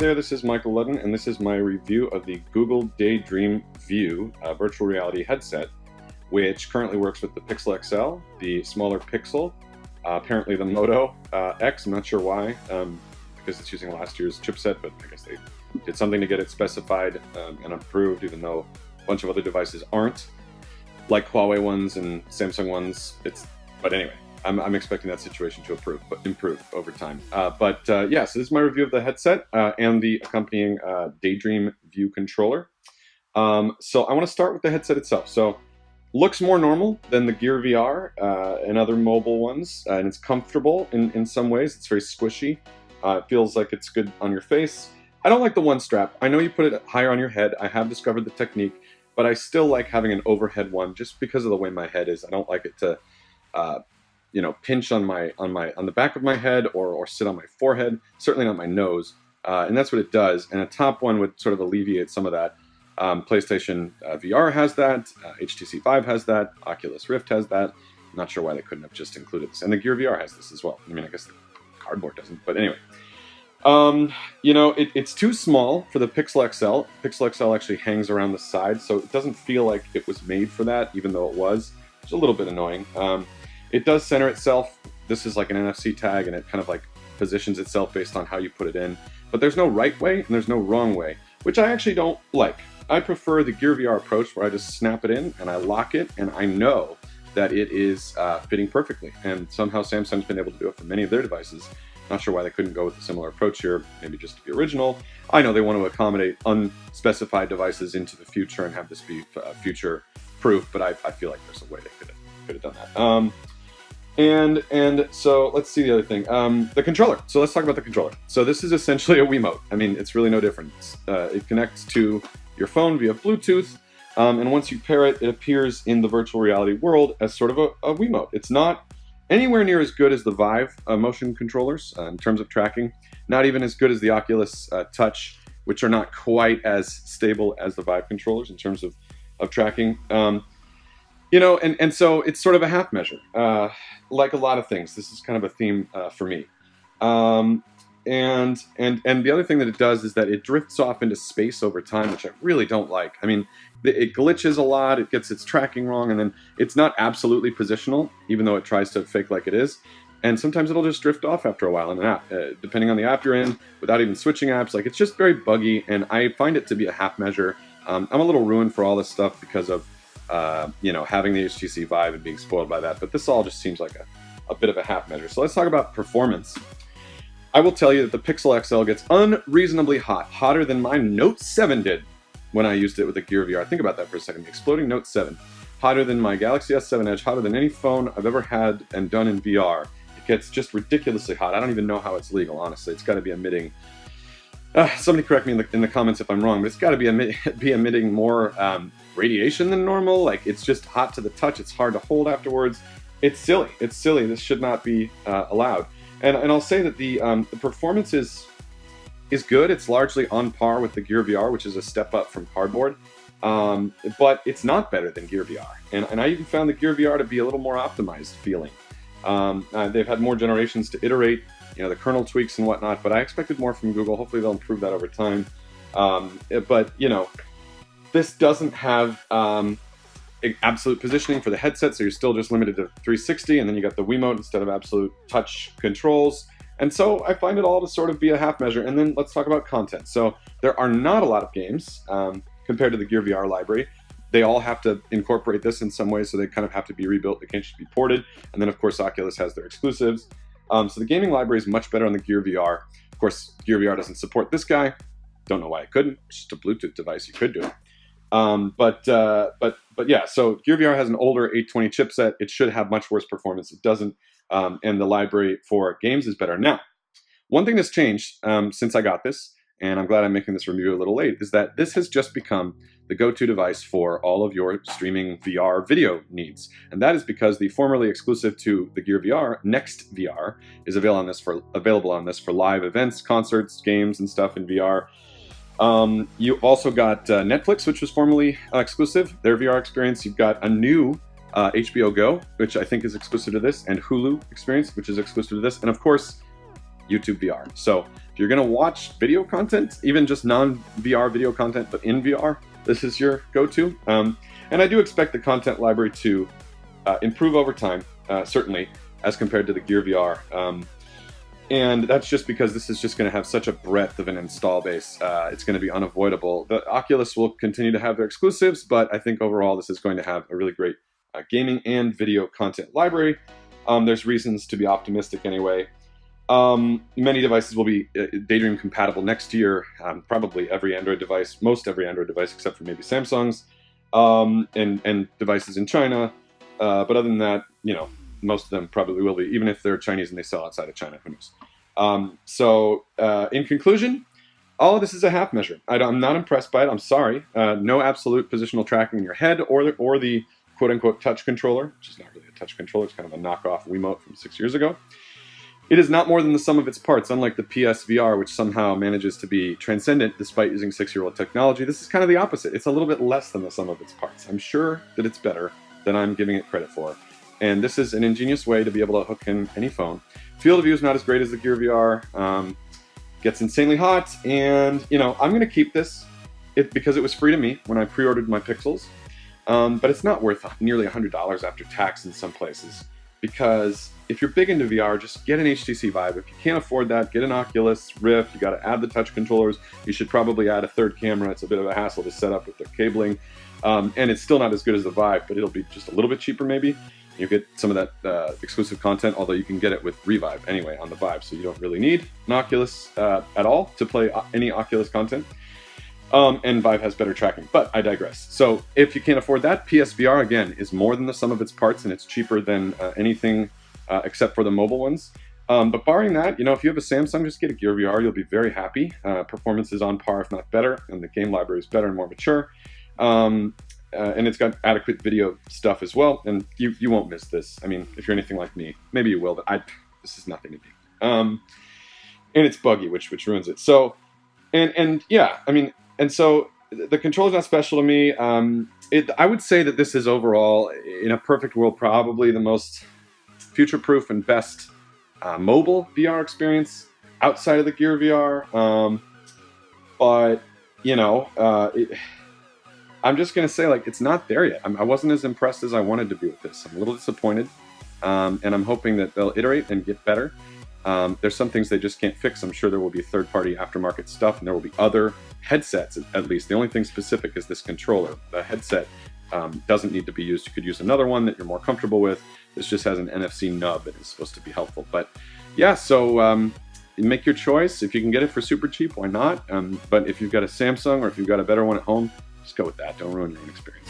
there, this is Michael Ludden, and this is my review of the Google Daydream View virtual reality headset, which currently works with the Pixel XL, the smaller Pixel, apparently the Moto X, I'm not sure why, because it's using last year's chipset, but I guess they did something to get it specified and approved, even though a bunch of other devices aren't, like Huawei ones and Samsung ones. But anyway, I'm expecting that situation to improve over time. Yeah, so this is my review of the headset and the accompanying Daydream View controller. So I want to start with the headset itself. So looks more normal than the Gear VR and other mobile ones, and it's comfortable in some ways. It's very squishy. It feels like it's good on your face. I don't like the one strap. I know you put it higher on your head. I have discovered the technique, but I still like having an overhead one just because of the way my head is. I don't like it to pinch on the back of my head or sit on my forehead, certainly not my nose. And that's what it does. And a top one would sort of alleviate some of that. PlayStation VR has that, HTC Vive has that, Oculus Rift has that. I'm not sure why they couldn't have just included this. And the Gear VR has this as well. I mean, I guess the cardboard doesn't, but anyway. It's too small for the Pixel XL. Pixel XL actually hangs around the side, so it doesn't feel like it was made for that, even though it was. It's a little bit annoying. It does center itself. This is like an NFC tag, and it kind of like positions itself based on how you put it in. But there's no right way, and there's no wrong way, which I actually don't like. I prefer the Gear VR approach, where I just snap it in, and I lock it, and I know that it is fitting perfectly. And somehow Samsung's been able to do it for many of their devices. Not sure why they couldn't go with a similar approach here, maybe just to be original. I know they want to accommodate unspecified devices into the future and have this be future-proof, but I feel like there's a way they could have done that. And so let's see the other thing. The controller. So let's talk about the controller. So this is essentially a Wiimote. I mean, it's really no different. It connects to your phone via Bluetooth, and once you pair it, it appears in the virtual reality world as sort of a Wiimote. It's not anywhere near as good as the Vive motion controllers in terms of tracking. Not even as good as the Oculus Touch, which are not quite as stable as the Vive controllers in terms of tracking. And so it's sort of a half measure. Like a lot of things, this is kind of a theme for me. And the other thing that it does is that it drifts off into space over time, which I really don't like. I mean, it glitches a lot, it gets its tracking wrong, and then it's not absolutely positional, even though it tries to fake like it is. And sometimes it'll just drift off after a while in an app, depending on the app you're in, without even switching apps. Like, it's just very buggy, and I find it to be a half measure. I'm a little ruined for all this stuff because of having the HTC Vive and being spoiled by that, but this all just seems like a bit of a half measure. So let's talk about performance. I will tell you that the Pixel XL gets unreasonably hot, hotter than my Note 7 did when I used it with the Gear VR. Think about that for a second. The exploding Note 7, hotter than my Galaxy S7 Edge, hotter than any phone I've ever had and done in VR. It gets just ridiculously hot. I don't even know how it's legal, honestly. It's got to be emitting. Somebody correct me in the comments if I'm wrong, but it's got to be emitting more radiation than normal. Like, it's just hot to the touch. It's hard to hold afterwards. It's silly. It's silly. This should not be allowed. And I'll say that the performance is good. It's largely on par with the Gear VR, which is a step up from cardboard. But it's not better than Gear VR. And I even found the Gear VR to be a little more optimized feeling. They've had more generations to iterate, the kernel tweaks and whatnot, but I expected more from Google. Hopefully they'll improve that over time. This doesn't have absolute positioning for the headset, so you're still just limited to 360, and then you got the Wiimote instead of absolute touch controls. And so I find it all to sort of be a half measure. And then let's talk about content. So there are not a lot of games compared to the Gear VR library. They all have to incorporate this in some way, so they kind of have to be rebuilt. They can't just be ported. And then, of course, Oculus has their exclusives. So the gaming library is much better on the Gear VR. Of course, Gear VR doesn't support this guy. Don't know why it couldn't. It's just a Bluetooth device. You could do it. But yeah, so Gear VR has an older 820 chipset. It should have much worse performance. It doesn't, and the library for games is better. Now, one thing that's changed since I got this, and I'm glad I'm making this review a little late, is that this has just become the go-to device for all of your streaming VR video needs. And that is because the formerly exclusive to the Gear VR, Next VR, is available on this for live events, concerts, games, and stuff in VR. You also got Netflix, which was formerly exclusive, their VR experience. You've got a new HBO Go, which I think is exclusive to this, and Hulu experience, which is exclusive to this, and of course, YouTube VR. So If you're going to watch video content, even just non-VR video content, but in VR, this is your go-to. And I do expect the content library to improve over time, certainly, as compared to the Gear VR. And that's just because this is just going to have such a breadth of an install base. It's going to be unavoidable. The Oculus will continue to have their exclusives, but I think overall this is going to have a really great gaming and video content library. There's reasons to be optimistic anyway. Many devices will be Daydream compatible next year. Probably every Android device, most every Android device except for maybe Samsung's, and devices in China. But other than that, you know, most of them probably will be, even if they're Chinese and they sell outside of China, who knows. In conclusion, all of this is a half measure. I'm not impressed by it. I'm sorry. No absolute positional tracking in your head or the quote-unquote touch controller, which is not really a touch controller. It's kind of a knockoff Wiimote from 6 years ago. It is not more than the sum of its parts, unlike the PSVR, which somehow manages to be transcendent despite using 6-year-old technology. This is kind of the opposite. It's a little bit less than the sum of its parts. I'm sure that it's better than I'm giving it credit for. And this is an ingenious way to be able to hook in any phone. Field of view is not as great as the Gear VR. Gets insanely hot, and you know, I'm going to keep this because it was free to me when I pre-ordered my Pixels. But it's not worth nearly $100 after tax in some places. Because if you're big into VR, just get an HTC Vive. If you can't afford that, get an Oculus Rift. You got to add the touch controllers. You should probably add a third camera. It's a bit of a hassle to set up with the cabling. And it's still not as good as the Vive, but it'll be just a little bit cheaper maybe. You get some of that exclusive content, although you can get it with Revive anyway on the Vive, so you don't really need an Oculus at all to play any Oculus content. And Vive has better tracking, but I digress. So if you can't afford that, PSVR, again, is more than the sum of its parts, and it's cheaper than anything except for the mobile ones. But barring that, you know, if you have a Samsung, just get a Gear VR. You'll be very happy. Performance is on par, if not better, and the game library is better and more mature. And it's got adequate video stuff as well, and you won't miss this. I mean, if you're anything like me, maybe you will, but this is nothing to me. And it's buggy, which ruins it. So, and yeah, I mean, and so the controller's not special to me. I would say that this is overall, in a perfect world, probably the most future-proof and best mobile VR experience outside of the Gear VR. But you know, I'm just going to say, like, it's not there yet. I wasn't as impressed as I wanted to be with this. I'm a little disappointed, and I'm hoping that they'll iterate and get better. There's some things they just can't fix. I'm sure there will be third-party aftermarket stuff, and there will be other headsets, at least. The only thing specific is this controller. The headset doesn't need to be used. You could use another one that you're more comfortable with. This just has an NFC nub and is supposed to be helpful. But, yeah, so make your choice. If you can get it for super cheap, why not? But if you've got a Samsung or if you've got a better one at home, just go with that. Don't ruin your own experience.